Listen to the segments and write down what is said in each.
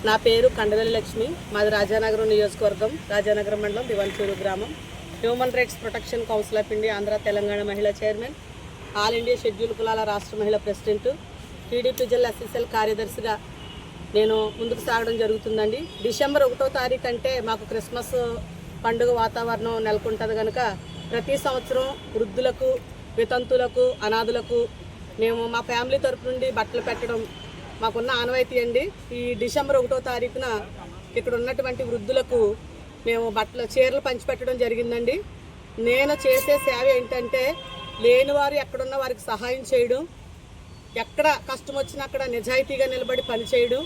నా పేరు కండవెల్లి లక్ష్మి. మాది రాజానగరం నియోజకవర్గం, రాజానగరం మండలం, దివాన్పూరు గ్రామం. Human rights protection council of India Andhra Telangana మహిళా చైర్మన్, ఆల్ ఇండియా షెడ్యూల్ కులాల రాష్ట్ర మహిళా ప్రెసిడెంట్, టీడీపీ జిల్లా ఎస్ఎస్ఎల్ కార్యదర్శిగా నేను ముందుకు సాగడం జరుగుతుందండి. డిసెంబర్ 1వ తారీఖు అంటే మాకు క్రిస్మస్ పండుగ వాతావరణం నెలకొంటుంది కనుక ప్రతి సంవత్సరం వృద్ధులకు, వితంతులకు, అనాథులకు మేము మా ఫ్యామిలీ తరపు నుండి బట్టలు పెట్టడం మాకున్న ఆనవాయితీ అండి. ఈ డిసెంబర్ 1వ తారీఖున ఇక్కడ ఉన్నటువంటి వృద్ధులకు మేము చీరలు పంచిపెట్టడం జరిగిందండి. నేను చేసే సేవ ఏంటంటే లేనివారు ఎక్కడున్న వారికి సహాయం చేయడం, ఎక్కడ కష్టం వచ్చినా అక్కడ నిజాయితీగా నిలబడి పనిచేయడం,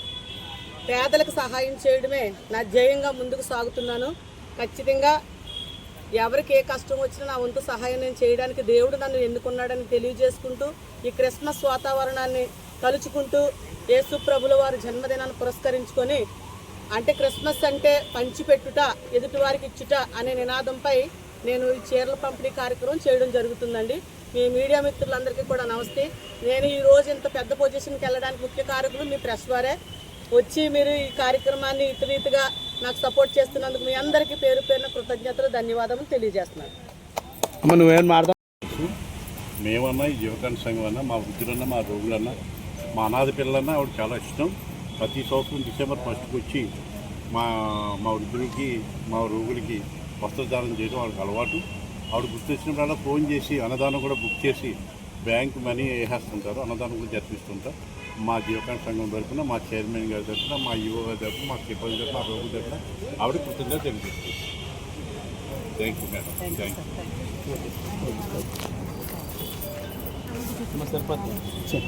పేదలకు సహాయం చేయడమే నా ధ్యేయంగా ముందుకు సాగుతున్నాను. ఖచ్చితంగా ఎవరికి ఏ కష్టం వచ్చినా నా వంతు సహాయం నేను చేయడానికి దేవుడు నన్ను ఎన్నుకున్నాడని తెలియజేసుకుంటూ, ఈ క్రిస్మస్ వాతావరణాన్ని తలుచుకుంటూ, యేసు ప్రభుల వారి జన్మదినాన్ని పురస్కరించుకొని, అంటే క్రిస్మస్ అంటే పంచిపెట్టుట, ఎదుటివారికి ఇచ్చుట అనే నినాదంపై నేను ఈ చీరల పంపిణీ కార్యక్రమం చేయడం జరుగుతుందండి. మీ మీడియా మిత్రులందరికీ కూడా నమస్తే. నేను ఈరోజు ఇంత పెద్ద పొజిషన్కి వెళ్ళడానికి ముఖ్య కారకులు మీ ప్రెస్ వారే. వచ్చి మీరు ఈ కార్యక్రమాన్ని ఇతరీతిగా నాకు సపోర్ట్ చేస్తున్నందుకు మీ అందరికీ పేరు పేరున కృతజ్ఞతలు, ధన్యవాదాలు తెలియజేస్తున్నాను. మేమన్నా ఈ యువకాండ సంఘం అన్నా, మా వృద్ధులన్నా, మా రోగులన్నా, మా అనాథ పిల్లలన్నా ఆవిడ చాలా ఇష్టం. ప్రతి సంవత్సరం డిసెంబర్ 1కి వచ్చి మా వృద్ధులకి, మా రోగులకి వస్త్రదానం చేయడం ఆవిడకి అలవాటు. ఆవిడ గుర్తొచ్చినప్పుడల్లా ఫోన్ చేసి అన్నదానం కూడా బుక్ చేసి బ్యాంక్ మనీ వేసేస్తుంటారు, అన్నదానం కూడా జరిపిస్తుంటారు. మా జీవకాండ సంఘం తరఫున, మా చైర్మన్ గారి తరఫున, మా యువ గారి తరఫున, మా సిబ్బంది తరఫున, మా రోగుల తరఫున ఆవిడ కృతజ్ఞత తెలియజేస్తుంది. Thank you madam. Thank you.